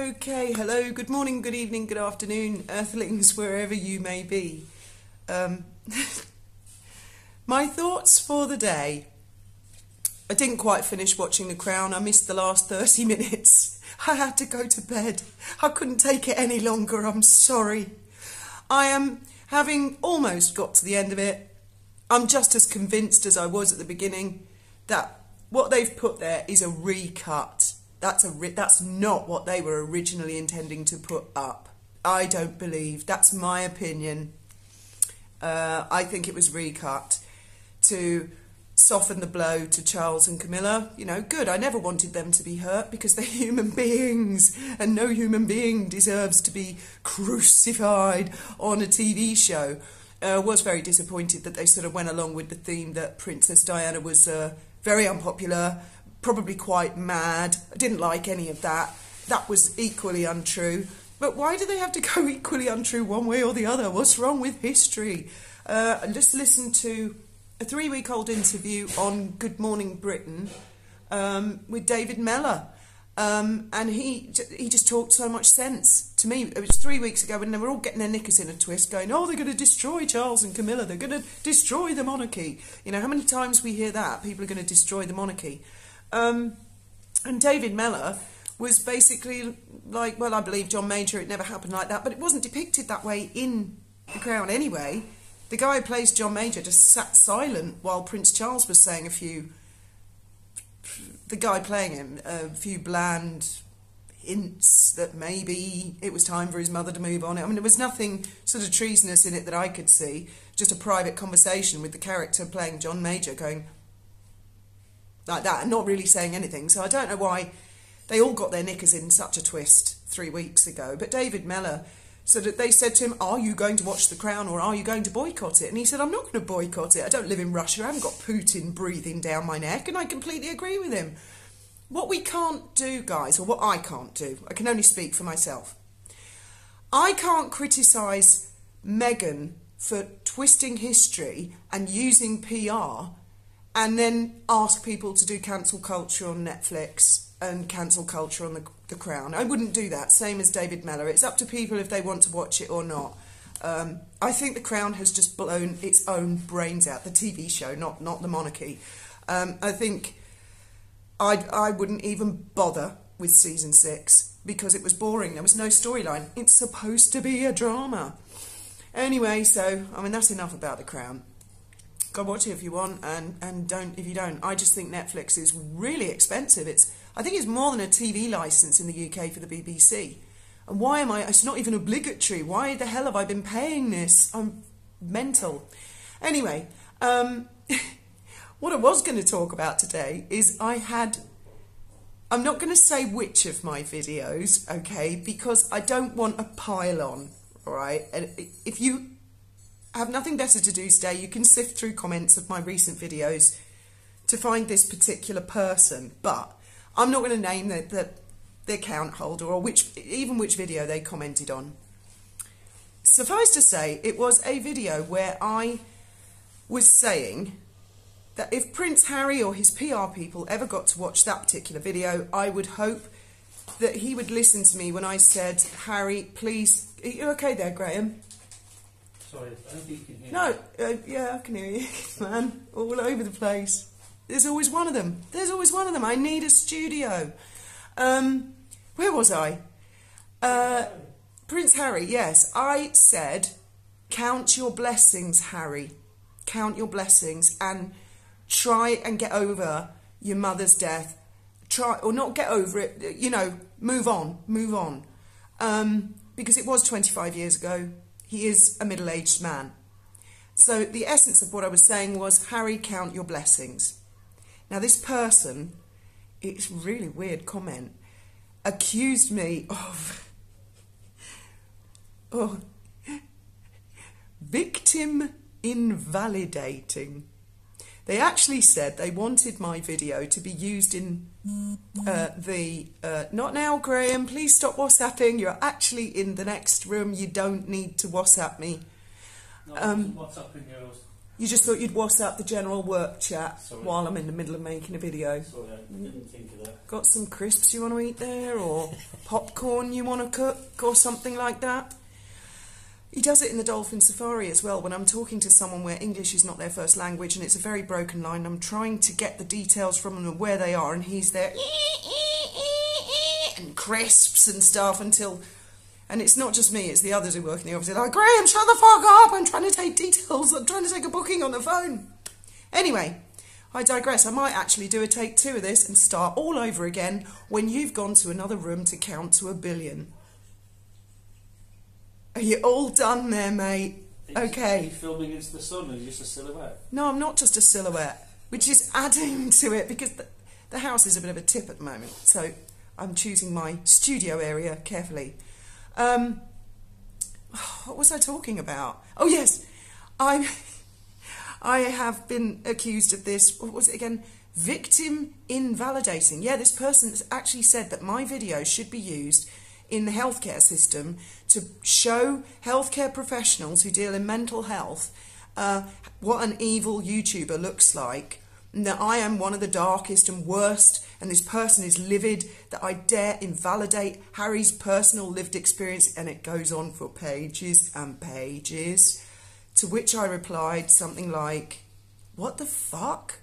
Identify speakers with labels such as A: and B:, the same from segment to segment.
A: Okay, hello, good morning, good evening, good afternoon, Earthlings, wherever you may be. My thoughts for the day. I didn't quite finish watching The Crown. I missed the last 30 minutes. I had to go to bed. I couldn't take it any longer, I'm sorry. I am, having almost got to the end of it, I'm just as convinced as I was at the beginning that what they've put there is a recut. That's not what they were originally intending to put up. I don't believe. That's my opinion. I think it was recut to soften the blow to Charles and Camilla. You know, good. I never wanted them to be hurt because they're human beings and no human being deserves to be crucified on a TV show. Was very disappointed that they sort of went along with the theme that Princess Diana was very unpopular, probably quite mad. I didn't like any of that. That was equally untrue. But why do they have to go equally untrue one way or the other? What's wrong with history? I just listened to a 3-week-old interview on Good Morning Britain with David Mellor. And he just talked so much sense to me. It was 3 weeks ago when they were all getting their knickers in a twist going, oh, they're going to destroy Charles and Camilla, they're going to destroy the monarchy. You know, how many times we hear that? People are going to destroy the monarchy. And David Mellor was basically like, well, I believe John Major, it never happened like that, but it wasn't depicted that way in The Crown anyway. The guy who plays John Major just sat silent while Prince Charles was saying the guy playing him, a few bland hints that maybe it was time for his mother to move on. I mean, there was nothing sort of treasonous in it that I could see, just a private conversation with the character playing John Major going like that and not really saying anything. So I don't know why they all got their knickers in such a twist 3 weeks ago. But David Mellor, so that they said to him, are you going to watch The Crown or are you going to boycott it? And he said, I'm not going to boycott it. I don't live in Russia. I haven't got Putin breathing down my neck. And I completely agree with him. What we can't do, guys, or what I can't do, I can only speak for myself. I can't criticise Meghan for twisting history and using PR and then ask people to do cancel culture on Netflix and cancel culture on the Crown. I wouldn't do that, same as David Mellor. It's up to people if they want to watch it or not. I think The Crown has just blown its own brains out, the TV show, not the monarchy. I think I wouldn't even bother with season 6 because it was boring. There was no storyline. It's supposed to be a drama. Anyway, so, I mean, that's enough about The Crown. Go watch it if you want, and don't if you don't. I just think Netflix is really expensive. I think it's more than a TV licence in the UK for the BBC. And why am I... It's not even obligatory. Why the hell have I been paying this? I'm mental. Anyway, what I was going to talk about today is I'm not going to say which of my videos, okay, because I don't want a pile-on, all right? And if you have nothing better to do today, you can sift through comments of my recent videos to find this particular person, but I'm not going to name the account holder or which video they commented on. Suffice to say, it was a video where I was saying that if Prince Harry or his PR people ever got to watch that particular video, I would hope that he would listen to me when I said, Harry, please... Are you okay there, Graham?
B: Sorry, I don't think you can hear
A: No, yeah, I can hear you, man. All over the place. There's always one of them. There's always one of them. I need a studio. Where was I? Prince Harry, yes. I said, count your blessings, Harry. Count your blessings and try and get over your mother's death. Try, or not get over it, you know, move on. Because it was 25 years ago. He is a middle-aged man. So the essence of what I was saying was, Harry, count your blessings. Now this person, it's a really weird comment, accused me of victim invalidating. They actually said they wanted my video to be used in not now, Graham, please stop WhatsApping. You're actually in the next room. You don't need to WhatsApp me.
B: No, WhatsApping yours.
A: You just thought you'd WhatsApp the general work chat
B: Sorry.
A: while I'm in the middle of making a video.
B: Sorry, I didn't think of that.
A: Got some crisps you want to eat there, or popcorn you want to cook, or something like that? He does it in the Dolphin Safari as well, when I'm talking to someone where English is not their first language and it's a very broken line. I'm trying to get the details from them of where they are, and he's there, and crisps and stuff until... And it's not just me, it's the others who work in the office. They're like, Graham, shut the fuck up, I'm trying to take details, I'm trying to take a booking on the phone. Anyway, I digress. I might actually do a take 2 of this and start all over again when you've gone to another room to count to 1 billion. Are you all done there, mate? Okay.
B: Are you filming against the sun, or just a silhouette?
A: No, I'm not just a silhouette, which is adding to it because the house is a bit of a tip at the moment. So I'm choosing my studio area carefully. What was I talking about? Oh yes, I have been accused of this. What was it again? Victim invalidating. Yeah, this person has actually said that my video should be used in the healthcare system to show healthcare professionals who deal in mental health what an evil YouTuber looks like. And that I am one of the darkest and worst, and this person is livid, that I dare invalidate Harry's personal lived experience, and it goes on for pages and pages. To which I replied something like, what the fuck?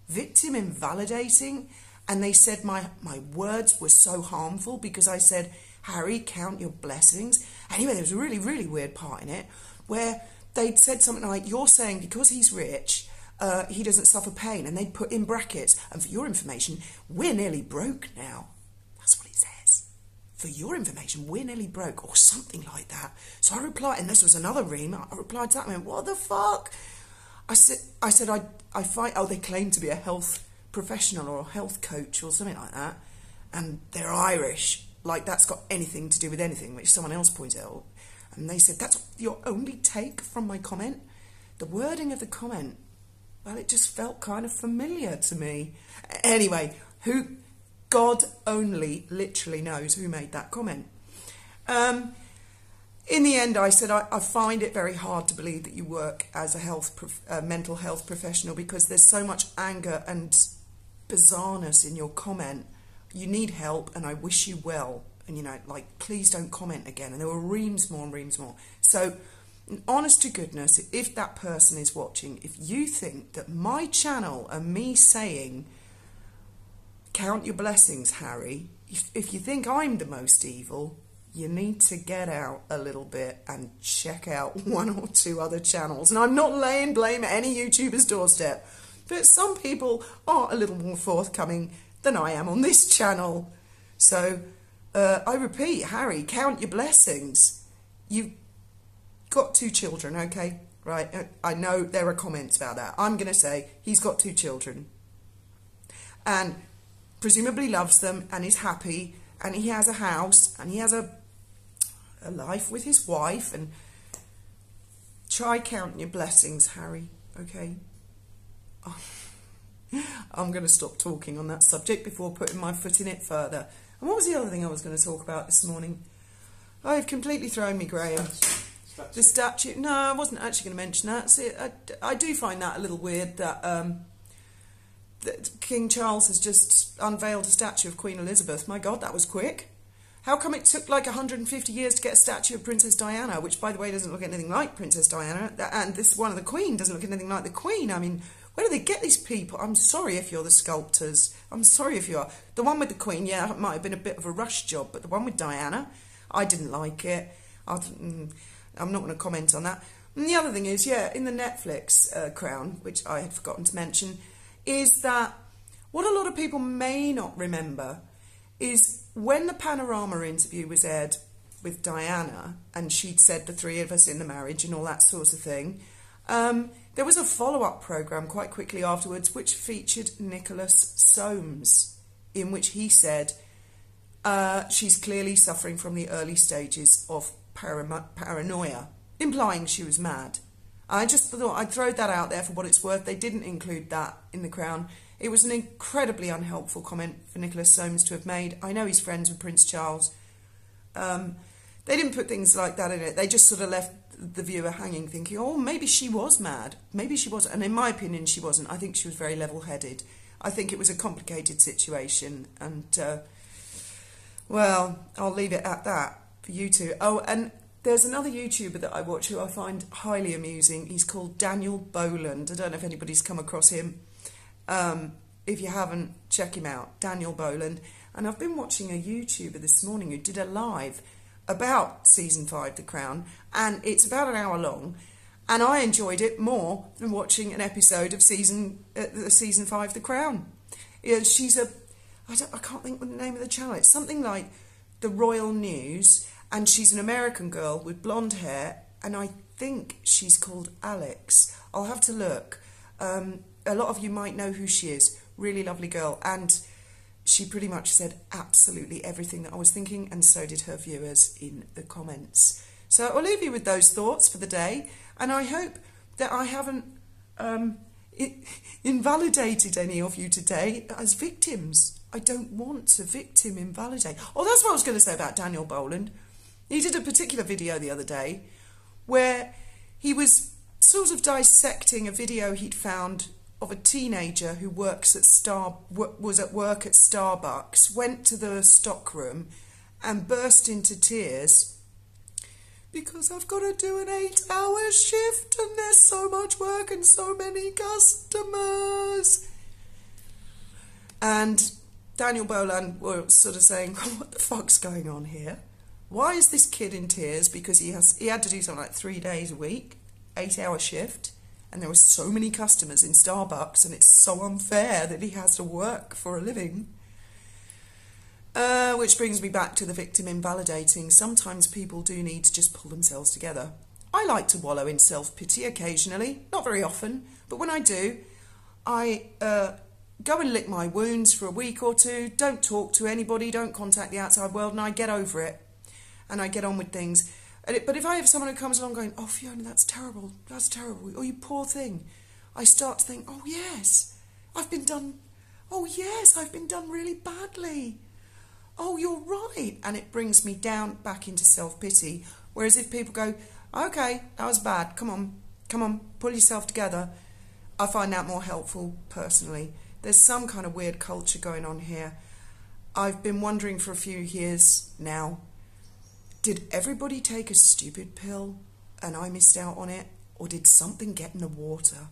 A: Victim invalidating? And they said my words were so harmful because I said, Harry, count your blessings. Anyway, there was a really, really weird part in it where they'd said something like, you're saying because he's rich, he doesn't suffer pain, and they'd put in brackets, and for your information, we're nearly broke now. That's what it says. For your information, we're nearly broke, or something like that. So I replied, and this was another ream, I replied to that, and went, what the fuck? I said I fight, oh, they claim to be a health professional or a health coach or something like that, and they're Irish, like that's got anything to do with anything, which someone else pointed out. And they said, that's your only take from my comment? The wording of the comment, well, it just felt kind of familiar to me. Anyway, God only literally knows who made that comment. In the end, I said, I find it very hard to believe that you work as a mental health professional because there's so much anger and bizarreness in your comment. You need help and I wish you well. And, you know, like, please don't comment again. And there were reams more and reams more. So, honest to goodness, if that person is watching, if you think that my channel and me saying, count your blessings, Harry, if you think I'm the most evil, you need to get out a little bit and check out 1 or 2 other channels. And I'm not laying blame at any YouTuber's doorstep, but some people are a little more forthcoming than I am on this channel. So, I repeat, Harry, count your blessings. You've got 2 children, okay? Right, I know there are comments about that. I'm going to say he's got 2 children. And presumably loves them and is happy. And he has a house and he has a life with his wife. And try counting your blessings, Harry, okay? Oh. I'm going to stop talking on that subject before putting my foot in it further. And what was the other thing I was going to talk about this morning? Oh, you've completely thrown me, Graham. The statue. No, I wasn't actually going to mention that. See, I do find that a little weird that, that King Charles has just unveiled a statue of Queen Elizabeth. My God, that was quick. How come it took like 150 years to get a statue of Princess Diana, which, by the way, doesn't look anything like Princess Diana, and this one of the Queen doesn't look anything like the Queen? I mean, where do they get these people? I'm sorry if you're the sculptors. I'm sorry if you are. The one with the Queen, yeah, it might have been a bit of a rush job, but the one with Diana, I didn't like it. I'm not going to comment on that. And the other thing is, yeah, in the Netflix crown, which I had forgotten to mention, is that what a lot of people may not remember is when the Panorama interview was aired with Diana, and she'd said the 3 of us in the marriage and all that sort of thing, there was a follow-up programme quite quickly afterwards which featured Nicholas Soames, in which he said she's clearly suffering from the early stages of paranoia, implying she was mad. I just thought I'd throw that out there for what it's worth. They didn't include that in the crown. It was an incredibly unhelpful comment for Nicholas Soames to have made. I know he's friends with Prince Charles. They didn't put things like that in it. They just sort of left the viewer hanging thinking, oh, maybe she was mad. Maybe she was. And in my opinion, she wasn't. I think she was very level-headed. I think it was a complicated situation. And, well, I'll leave it at that for you two. Oh, and there's another YouTuber that I watch who I find highly amusing. He's called Daniel Boland. I don't know if anybody's come across him. If you haven't, check him out, Daniel Boland. And I've been watching a YouTuber this morning who did a live about Season 5, The Crown, and it's about an hour long, and I enjoyed it more than watching an episode of Season 5, The Crown. Yeah, I can't think what the name of the channel is. It's something like The Royal News, and she's an American girl with blonde hair, and I think she's called Alex. I'll have to look. A lot of you might know who she is. Really lovely girl, and she pretty much said absolutely everything that I was thinking, and so did her viewers in the comments. So I'll leave you with those thoughts for the day, and I hope that I haven't invalidated any of you today as victims. I don't want to victim invalidate. Oh, that's what I was going to say about Daniel Boland. He did a particular video the other day where he was sort of dissecting a video he'd found of a teenager who was at work at Starbucks, went to the stockroom and burst into tears because I've got to do an 8-hour shift and there's so much work and so many customers. And Daniel Boland was sort of saying, what the fuck's going on here? Why is this kid in tears? Because he had to do something like 3 days a week, 8-hour shift. And there were so many customers in Starbucks, and it's so unfair that he has to work for a living. Which brings me back to the victim invalidating. Sometimes people do need to just pull themselves together. I like to wallow in self-pity occasionally, not very often, but when I do, I go and lick my wounds for a week or two, don't talk to anybody, don't contact the outside world, and I get over it. And I get on with things. But if I have someone who comes along going, oh, Fiona, that's terrible, oh, you poor thing, I start to think, oh, yes, I've been done really badly. Oh, you're right. And it brings me down back into self-pity. Whereas if people go, okay, that was bad, come on, pull yourself together, I find that more helpful personally. There's some kind of weird culture going on here. I've been wondering for a few years now, did everybody take a stupid pill and I missed out on it? Or did something get in the water?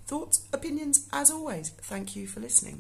A: Thoughts, opinions, as always. Thank you for listening.